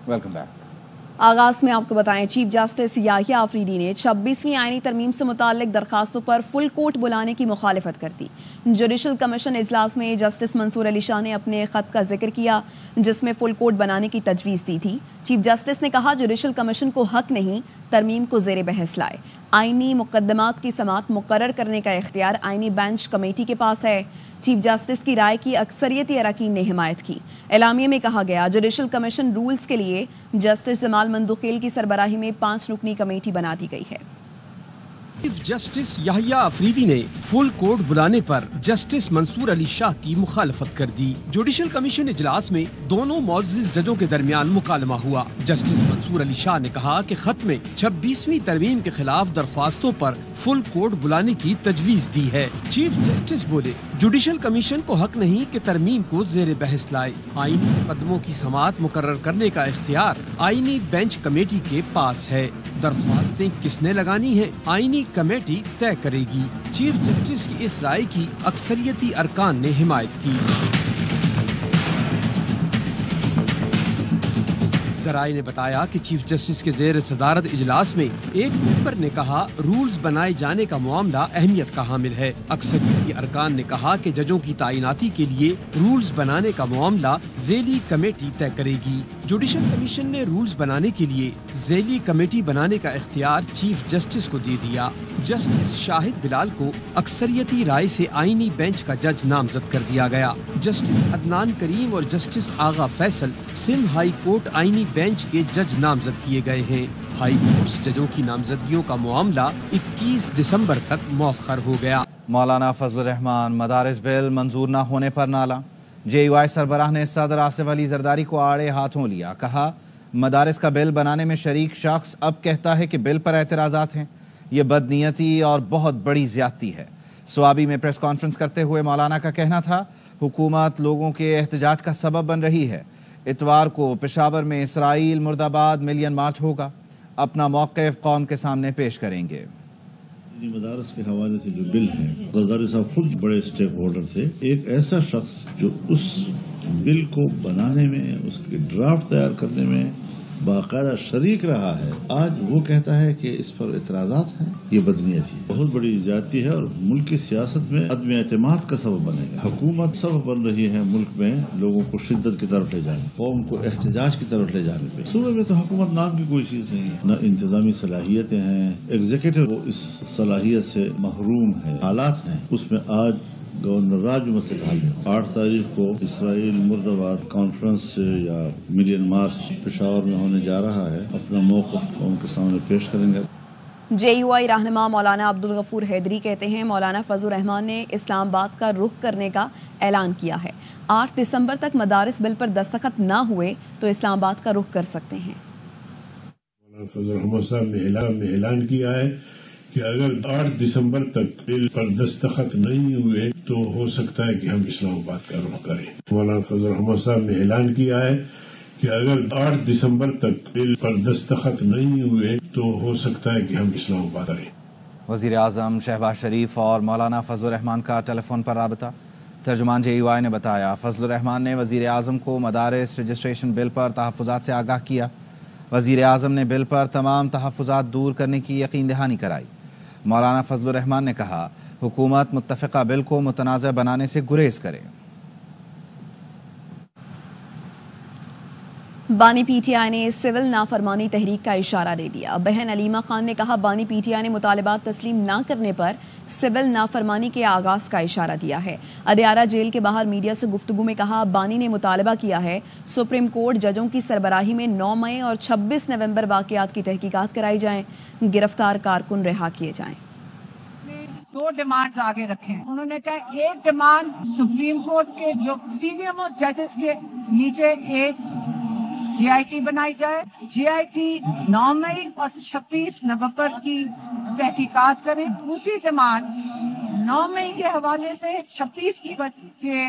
Welcome back. आगाज में आपको बताएं, चीफ जस्टिस याहिया अफरीदी ने 26वीं आईनी तरमीम से मुताल्लिक दरखास्तों पर फुल कोर्ट बुलाने की मुखालिफत कर दी। जुडिशल कमीशन इजलास में जस्टिस मंसूर अली शाह ने अपने खत का जिक्र किया जिसमें फुल कोर्ट बनाने की तजवीज़ दी थी। चीफ जस्टिस ने कहा, जुडिशल कमीशन को हक नहीं तरमीम को ज़ेर बहस लाए। आईनी मुकदमात की समाअत मुकर्रर करने का इख्तियार आईनी बेंच कमेटी के पास है। चीफ जस्टिस की राय की अक्सरियती अरकान ने हिमायत की। एलामिया में कहा गया, जुडिशल कमीशन रूल्स के लिए जस्टिस जमाल मंदुखेल की सरबराही में 5 रुकनी कमेटी बना दी गई है। चीफ जस्टिस याहिया अफरीदी ने फुल कोर्ट बुलाने पर जस्टिस मंसूर अली शाह की मुखालफत कर दी। जुडिशल कमीशन इजलास में दोनों मौजूद जजों के दरमियान मुकालमा हुआ। जस्टिस मंसूर अली शाह ने कहा कि खत में 26वीं तरमीम के खिलाफ दरख्वास्तों पर फुल कोर्ट बुलाने की तजवीज दी है। चीफ जस्टिस बोले, जुडिशल कमीशन को हक नहीं कि तरमीम को जेर बहस लाए। आईनी मुकदमों की समाअत मुकर्रर करने का इख्तियार आईनी बेंच कमेटी के पास है। दरख्वास्तें किसने लगानी है, आईनी कमेटी तय करेगी। चीफ जस्टिस की इस राय की अक्सरियती अरकान ने हिमायत की। जराये ने बताया कि चीफ जस्टिस के ज़ेर सदारत इजलास में एक मेंबर ने कहा, रूल्स बनाए जाने का मामला अहमियत का हामिल है। अक्सरियती अरकान ने कहा कि जजों की तैनाती के लिए रूल्स बनाने का मामला ज़ेली कमेटी तय करेगी। जुडिशल कमीशन ने रूल्स बनाने के लिए ज़ेली कमेटी बनाने का इख्तियार चीफ जस्टिस को दे दिया। जस्टिस शाहिद बिलाल को अक्सरियती राय से आईनी बेंच का जज नामजद कर दिया गया। जस्टिस अदनान करीम और जस्टिस आगा फैसल सिंध हाई कोर्ट आईनी बेंच के जज नामजद किए गए हैं। हाई कोर्ट जजों की नामजदगियों का मामला 21 दिसंबर तक मौखर हो गया। मौलाना फजलुर रहमान मदारिस बिल मंजूर न होने पर नाला। JUI सरबराह ने सदर आसिफ अली जरदारी को आड़े हाथों लिया। कहा, मदारिस का बिल बनाने में शरीक शख्स अब कहता है कि बिल पर एतराज़ात हैं। ये बदनीयती और बहुत बड़ी ज़्यादती है। स्वाबी में प्रेस कॉन्फ्रेंस करते हुए मौलाना का कहना था, हुकूमत लोगों के एहतजाज का सबब बन रही है। इतवार को पेशावर में इसराइल मुर्दाबाद मिलियन मार्च होगा। अपना मौक़िफ़ कौम के सामने पेश करेंगे। मदारस के हवाले से जो बिल है, जरदारी साहब खुद बड़े स्टेक होल्डर थे। एक ऐसा शख्स जो उस बिल को बनाने में, उसके ड्राफ्ट तैयार करने में बाकायदा शरीक रहा है, आज वो कहता है कि इस पर एतराज़ात हैं। ये बदनीयती है, बहुत बड़ी ज्यादती है और मुल्क की सियासत में अदम एतमाद का सबब बनेगा। हुकूमत सबब बन रही है मुल्क में लोगों को शिद्दत की तरफ ले जाने, कौम को एहतजाज की तरफ ले जाने पे। सूबे में तो हुकूमत नाम की कोई चीज नहीं है, न इंतजामी सलाहियतें हैं। एग्जीक्यूटिव वो इस सलाहियत से महरूम है। हालात हैं उसमें आज गवर्नर राज मस्तिकाल में 8 तारीख को इसराइल मुर्दाबाद कॉन्फ्रेंस या मिलियन मार्च पेशावर में होने जा रहा है। अपना मौक़िफ़ कौम के सामने पेश करेंगे। JUI रहनुमा मौलाना अब्दुल गफूर हैदरी कहते हैं, मौलाना फजलुर रहमान ने इस्लामाबाद का रुख करने का ऐलान किया है। 8 दिसंबर तक मदारिस बिल पर दस्तखत न हुए तो इस्लामाबाद का रुख कर सकते हैं। मौलाना फजलुर रहमान साहब ने ऐलान किया है कि अगर 8 दिसंबर तक बिल पर दस्तखत नहीं हुए तो हो सकता है कि हम इस्लामाबाद का रुख करें। मौलाना फजलुर रहमान साहब ने ऐलान किया है कि अगर 8 दिसंबर तक बिल पर दस्तखत नहीं हुए तो हो सकता है कि हम इस्लामाबाद करें। वज़ीर आज़म शहबाज शरीफ और मौलाना फजलुर रहमान का टेलीफोन पर राबता। तर्जुमान JUI ने बताया, फजलुर रहमान ने वज़ीर आज़म को मदारिस रजिस्ट्रेशन बिल पर तहफ़्फ़ुज़ात से आगाह किया। वज़ीर आज़म ने बिल पर तमाम तहफ़्फ़ुज़ात दूर करने की यकीन दहानी कराई। मौलाना फजलुर रहमान ने कहा, हुकूमत मुत्तफ़िक़ा बिल को मुतनाज़ बनाने से गुरेज करे। बानी PTI ने सिविल नाफरमानी तहरीक का इशारा दे दिया। बहन अलीमा खान ने कहा, बानी PTI ने मुतालिबात तस्लीम न करने पर सिविल नाफरमानी के आगाज का इशारा दिया है। अदियारा जेल के बाहर मीडिया से गुफ्तगू में कहा, बानी ने मुतालबा किया है सुप्रीम कोर्ट जजों की सरबराही में 9 मई और 26 नवंबर वाक़यात की तहकीकात कराई जाएं, गिरफ्तार कारकुन रिहा किए जाएं। 2 डिमांड्स आगे रखे हैं। उन्होंने कहा, एक डिमांड सुप्रीम कोर्ट के जो सीनियर मोस्ट जजेस के नीचे एक GIT बनाई जाए। GIT 9 मई और 26 नवंबर की तहकीकात करें। दूसरी डिमांड 9 मई के हवाले से 26 के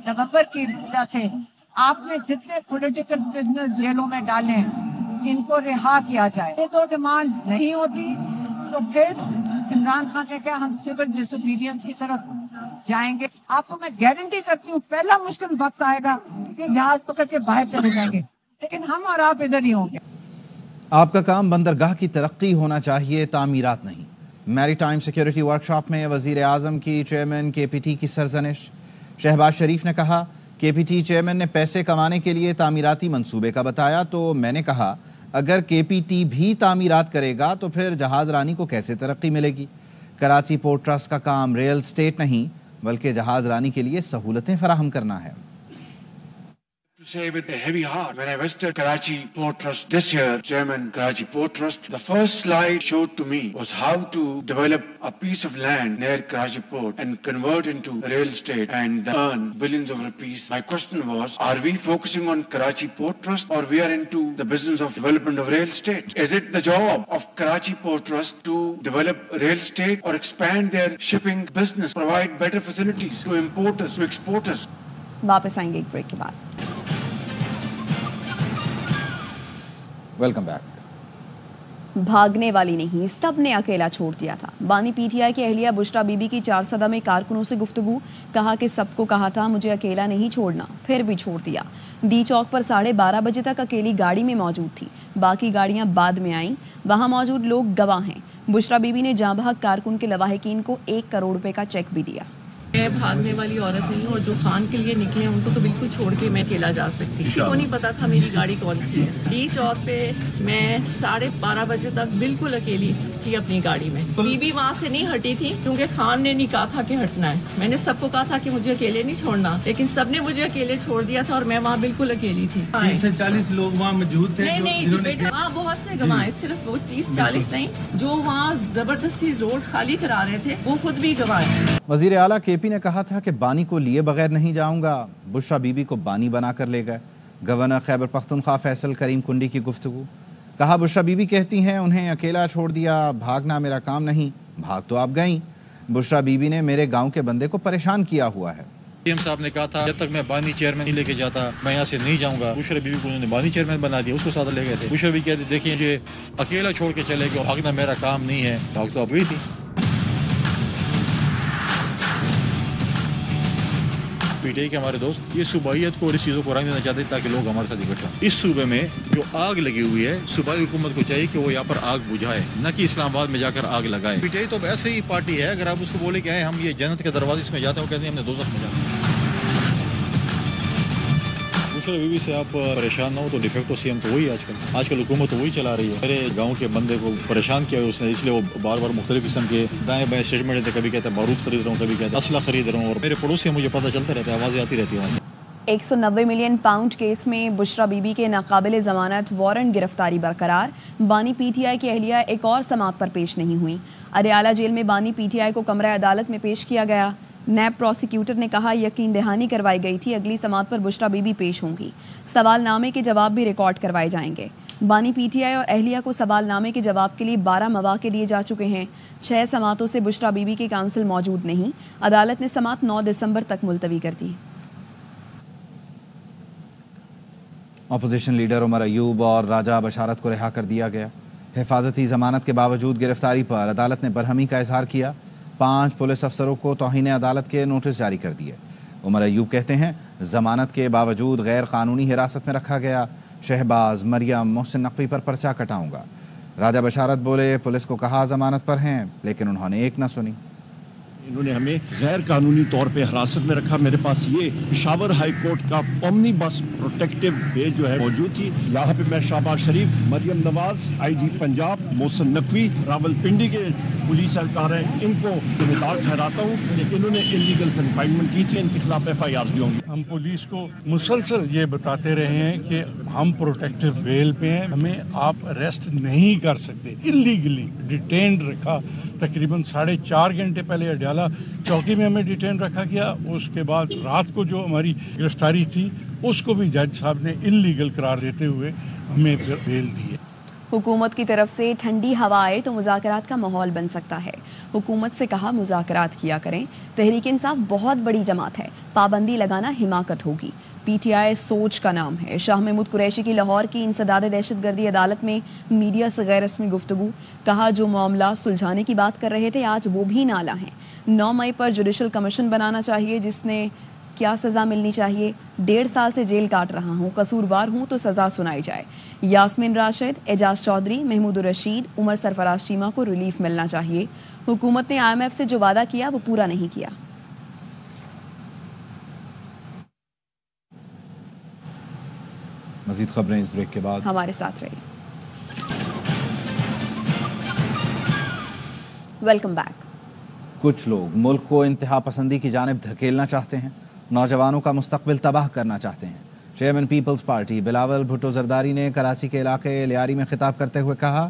नवंबर की वजह से आपने जितने पॉलिटिकल प्रिजनर्स जेलों में डाले हैं इनको रिहा किया जाए। ये 2 डिमांड नहीं होती तो फिर इमरान खान ने कहा, हम सिविल डिसोबीडियंस की तरफ जाएंगे। आपको मैं गारंटी करती हूँ पहला मुश्किल वक्त आएगा कि जहाज पकड़ के बाहर चले जाएंगे। लेकिन हम और आप इधर ही होंगे। आपका काम बंदरगाह की तरक्की होना चाहिए, तामीरात नहीं। मैरीटाइम सिक्योरिटी वर्कशॉप में वजीर आजम की चेयरमैन KPT की सरजनिश। शहबाज शरीफ ने कहा KPT चेयरमैन ने पैसे कमाने के लिए तामीराती मंसूबे का बताया, तो मैंने कहा अगर KPT भी तामीरात करेगा तो फिर जहाज रानी को कैसे तरक्की मिलेगी। कराची पोर्ट ट्रस्ट का काम रियल स्टेट नहीं बल्कि जहाज रानी के लिए सहूलतें फराहम करना है। To say with a heavy heart, when I visited Karachi Port Trust this year, Chairman Karachi Port Trust, the first slide showed to me was how to develop a piece of land near Karachi Port and convert into real estate and earn billions of rupees. My question was, are we focusing on Karachi Port Trust or we are into the business of development of real estate? Is it the job of Karachi Port Trust to develop real estate or expand their shipping business, provide better facilities to importers, to exporters? वापस आएंगे एक break के बाद। Welcome back. भागने वाली नहीं, सब ने अकेला छोड़ दिया था। बानी PTI की अहलिया बुशरा बीबी की 4 सदा में कारकुनों से गुफ्तगू। कहा कि सबको कहा था मुझे अकेला नहीं छोड़ना, फिर भी छोड़ दिया। डी चौक पर 12:30 बजे तक अकेली गाड़ी में मौजूद थी, बाकी गाड़ियां बाद में आईं। वहां मौजूद लोग गवाह हैं। बुशरा बीबी ने जांबहक कारकुन के लवाहिकीन को 1 करोड़ रुपए का चेक भी दिया। मैं भागने वाली औरत नहीं हूँ और जो खान के लिए निकले हैं उनको तो बिल्कुल छोड़ के मैं अकेला जा सकती। किसी को नहीं पता था मेरी गाड़ी कौन सी है। डी चौक पे मैं 12:30 बजे तक बिल्कुल अकेली थी अपनी गाड़ी में। बीबी वहाँ से नहीं हटी थी क्योंकि खान ने नहीं कहा था कि हटना है। मैंने सबको कहा था कि मुझे अकेले नहीं छोड़ना, लेकिन सबने मुझे अकेले छोड़ दिया था और मैं वहाँ बिल्कुल अकेली थी। 30 से 40 लोग वहाँ मौजूद थे। नहीं बेटा, वहाँ बहुत से गवाह, सिर्फ वो 30-40 नहीं, जो वहाँ जबरदस्ती रोड खाली करा रहे थे वो खुद भी गवाह। वजीर आला KP ने कहा था कि बानी को लिए बगैर नहीं जाऊंगा। बुशरा बीबी को बानी बनाकर ले गए। गवर्नर खैबर पख्तूनख्वा फैसल करीम कुंडी की गुफ्तगू। कहा बुशरा बीबी कहती हैं उन्हें अकेला छोड़ दिया, भागना मेरा काम नहीं। भाग तो आप गईं। बुशरा बीबी ने मेरे गांव के बंदे को परेशान किया हुआ है। PM साहब ने कहा था जब तक मैं बानी चेयरमैन नहीं लेके जाता मैं यहाँ से नहीं जाऊंगा। बुशरा बीबी को उन्होंने बानी चेयरमैन बना दिया, उसको साथ ले गए थे। बुशरा बीबी कहते देखिए ये अकेला छोड़ के चले गए, भागना मेरा काम नहीं है। भाग तो आप गई थी। PTI के हमारे दोस्त ये सूबाइयत को और इस चीज़ों को रंग देना चाहते ताकि लोग हमारे साथ इकट्ठा। इस सूबे में जो आग लगी हुई है, सूबाई हुकूमत को चाहिए कि वो यहाँ पर आग बुझाए, न कि इस्लामाबाद में जाकर आग लगाए। PTI तो वैसे ही पार्टी है, अगर आप उसको बोले कि हम ये जन्नत के दरवाजे में जाते हैं, वो कहते हैं हमने दोज़ख में जाते हैं। बुशरा बीबी से आप परेशान ना हो तो डिफेक्टो CM तो वही आजकल हुकूमत तो वही चला रही है। मेरे गाँव के बंदे को परेशान किया उसने, इसलिए वो बार बार मुख्तलिफ किस्म के दाएं बाएं स्टेटमेंट देते, कभी कहते हैं बारूद खरीद रहा हूँ, कभी कहते हैं असला खरीद रहा हूँ, और मेरे पड़ोसी मुझे पता चलता रहता है, आवाज़ें आती रहती है वहाँ से। 190 मिलियन पाउंड केस में बुशरा बीबी के नाकाबिल ज़मानत वारंट गिरफ्तारी बरकरार। बानी PTI की अहलिया एक और समात पर पेश नहीं हुई। अरियाला जेल में बानी PTI को कमरा अदालत में पेश किया गया। नैब प्रोसिक्यूटर ने कहा यकीन दहानी करवाई गई थी, अगली समात पर बुशरा बीबी पेश होंगी। सवालनामे के जवाब भी रिकॉर्ड करवाए जाएंगे। बानी PTI और अहलिया को सवालनामे के जवाब के लिए 12 मौके दिए जा चुके हैं। 6 समातों से बुशरा बीबी की काउंसिल मौजूद नहीं। अदालत ने समात 9 दिसंबर तक मुलतवी कर दी। अपोजिशन लीडर उमर अयूब और राजा बशारत को रिहा कर दिया गया। हिफाजती जमानत के बावजूद गिरफ्तारी पर अदालत ने बरहमी का इजहार किया। 5 पुलिस अफसरों को तौहीन अदालत के नोटिस जारी कर दिए। उमर अयूब कहते हैं जमानत के बावजूद गैर कानूनी हिरासत में रखा गया। शहबाज, मरियम, मोहसिन नकवी पर पर्चा कटाऊंगा। राजा बशारत बोले पुलिस को कहा जमानत पर हैं, लेकिन उन्होंने एक न सुनी। इन्होंने हमें गैर कानूनी तौर पे हिरासत में रखा। मेरे पास ये पेशावर हाई कोर्ट का ओमनी बस प्रोटेक्टिव बेल जो है मौजूद थी। यहाँ पे मैं शहबाज शरीफ, मरियम नवाज, IG पंजाब, मोहसिन नकवी, रावलपिंडी के पुलिस एहलकार हैं, इनको जिम्मेदार ठहराता हूँ कि इन्होंने इलीगल कन्फाइनमेंट की थी, इनके खिलाफ FIR भी होंगी। हम पुलिस को मुसलसल ये बताते रहे हैं कि हम प्रोटेक्टिव बेल पे हैं, हमें आप अरेस्ट नहीं कर सकते। इलीगली डिटेन्ड रखा। तकरीबन 4.5 घंटे पहले अडयाला चौकी में हमें डिटेन रखा गया। उसके बाद रात को जो हमारी गिरफ्तारी थी उसको भी जज साहब ने इल्लीगल करार देते हुए हमें बेल दी है। हुकूमत की तरफ से ठंडी हवा आए तो मुज़ाकरात का माहौल बन सकता है। हुकूमत से कहा मुज़ाकरात किया करें। तहरीक इंसाफ बहुत बड़ी जमात है, पाबंदी लगाना हिमाकत होगी। PTI सोच का नाम है। शाह महमूद कुरैशी की लाहौर की इंसदाद दहशतगर्दी अदालत में मीडिया से गैर रस्मी गुफ्तगू। कहा जो मामला सुलझाने की बात कर रहे थे आज वो भी नाला है। 9 मई पर जुडिशल कमीशन बनाना चाहिए जिसने کیا سزا ملنی چاہیے؟ 1.5 سال سے جیل کاٹ رہا ہوں، قصوروار ہوں تو سزا سنائی جائے۔ یاسمین راشد، اعجاز چودھری، محمود الرشید، عمر سرفراز چیمہ کو ریلیف ملنا چاہیے۔ حکومت نے IMF سے جو وعدہ کیا وہ پورا نہیں کیا۔ مزید خبریں اس بریک کے بعد، ہمارے ساتھ رہیے۔ Welcome back. کچھ لوگ ملک کو انتہا پسندی کی جانب دھکیلنا چاہتے ہیں، نوجوانوں کا مستقبل تباہ کرنا چاہتے ہیں۔ چیئرمین پیپلز پارٹی بلاول بھٹو زرداری نے کراچی کے علاقے لیاری میں خطاب کرتے ہوئے کہا،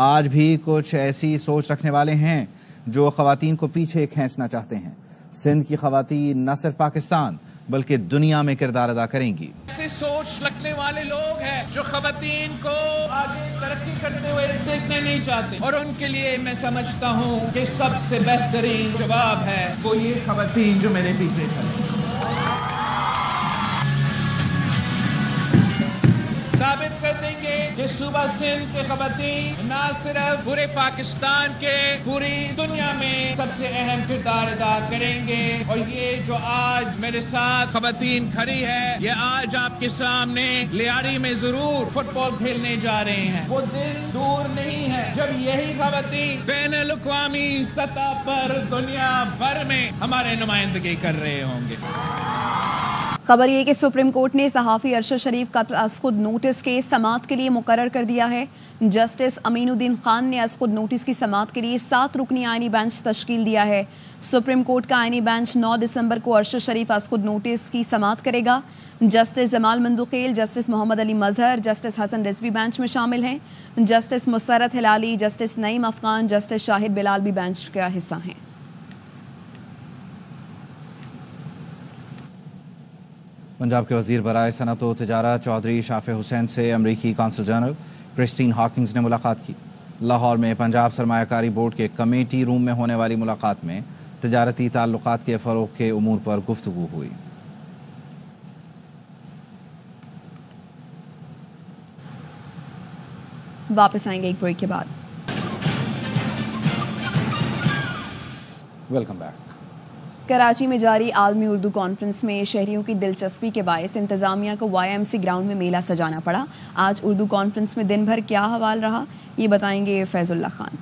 آج بھی کچھ ایسی سوچ رکھنے والے ہیں جو خواتین کو پیچھے کھینچنا چاہتے ہیں۔ سندھ کی خواتین نہ صرف پاکستان بلکہ دنیا میں کردار ادا کریں گی۔ ایسی سوچ رکھنے والے لوگ ہیں جو خواتین کو آگے ترقی کرتے ہوئے دیکھنے نہیں چاہتے، اور ان کے لیے میں سمجھتا ہوں کہ سب سے بہترین جواب ہے وہ یہ خواتین جو میرے پیچھے کھڑی ہیں۔ ثابت کر دیں گے کہ صوبہ سندھ کے خواتین نہ صرف پورے پاکستان کے، پوری دنیا میں سب سے اہم کردار ادا کریں گے۔ اور یہ جو آج میرے ساتھ خواتین کھڑی ہے، یہ آج آپ کے سامنے لیاری میں ضرور فٹ بال کھیلنے جا رہے ہیں۔ وہ دن دور نہیں ہے جب یہی خواتین بین الاقوامی سطح پر دنیا بھر میں ہمارے نمائندگی کر رہے ہوں گے۔ خبر یہ کہ سپریم کورٹ نے صحافی ارشد شریف قتل از خود نوٹس کے سماعت کے لیے مقرر کر دیا ہے۔ جسٹس امین الدین خان نے از خود نوٹس کی سماعت کے لیے 7 رکنی آئینی بینچ تشکیل دیا ہے۔ سپریم کورٹ کا آئینی بینچ 9 دسمبر کو ارشد شریف از خود نوٹس کی سماعت کرے گا۔ جسٹس جمال مندوقیل، جسٹس محمد علی مظہر، جسٹس حسن رضوی بینچ میں شامل ہیں۔ جسٹس مسرت ہلالی، جسٹس نعیم افغان، جسٹس شاہد بلال بھی بینچ کا حصہ ہیں۔ پنجاب کے وزیر برائے صنعت و تجارت چودھری شافع حسین سے امریکی کونسل جنرل کرسٹین ہاکنگز نے ملاقات کی۔ لاہور میں پنجاب سرمایہ کاری بورڈ کے کمیٹی روم میں ہونے والی ملاقات میں تجارتی تعلقات کے فروغ کے امور پر گفتگو ہوئی۔ واپس آئیں گے ایک بریک کے بعد۔ Welcome back. کراچی میں جاری عالمی اردو کانفرنس میں شہریوں کی دلچسپی کے باعث انتظامیہ کو YMC گراؤنڈ میں میلہ سجانا پڑا۔ آج اردو کانفرنس میں دن بھر کیا حوال رہا، یہ بتائیں گے فیض اللہ خان۔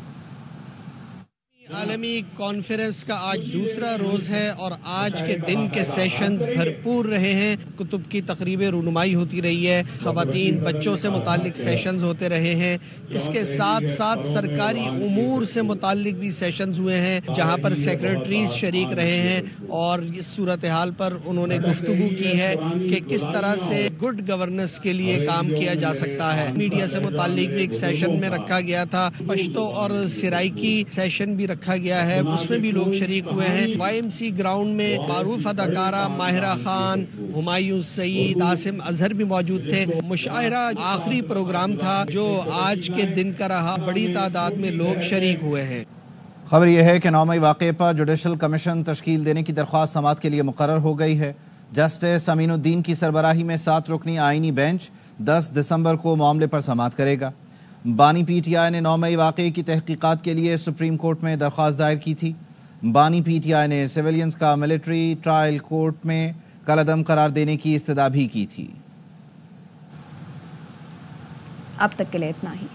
عالمی کانفرنس کا آج دوسرا روز ہے اور آج کے دن کے سیشنز بھرپور رہے ہیں۔ کتب کی تقریبیں رونمائی ہوتی رہی ہے، خواتین بچوں سے متعلق سیشنز ہوتے رہے ہیں، اس کے ساتھ ساتھ سرکاری امور سے متعلق بھی سیشنز ہوئے ہیں جہاں پر سیکرٹریز شریک رہے ہیں اور اس صورتحال پر انہوں نے گفتگو کی ہے کہ کس طرح سے گڈ گورننس کے لیے کام کیا جا سکتا ہے۔ میڈیا سے متعلق بھی ایک سیشن میں رکھا گیا تھا، پشتو اور سرائکی سیشن بھی رکھا گیا ہے، اس میں بھی لوگ شریک ہوئے ہیں۔ YMC گراؤنڈ میں معروف اداکارہ ماہرہ خان، ہمایوں سعید، عاصم اظہر بھی موجود تھے۔ مشاعرہ آخری پروگرام تھا جو آج کے دن کا رہا، بڑی تعداد میں لوگ شریک ہوئے ہیں۔ خبر یہ ہے کہ 9 مئی واقعے پر جوڈیشل کمیشن تشکیل دینے کی درخواست سماعت کے لیے مقرر ہو گئی ہے۔ جسٹس امین الدین کی سربراہی میں 7 رکنی آئینی بینچ 10 دسمبر کو معاملے پر سماعت کرے گا۔ بانی PTI نے 9 مئی واقعے کی تحقیقات کے لیے سپریم کورٹ میں درخواست دائر کی تھی۔ بانی PTI نے سیویلینز کا ملٹری ٹرائل کورٹ میں کالعدم قرار دینے کی استدعا بھی کی تھی۔ اب تک کے لیے اتنا ہی۔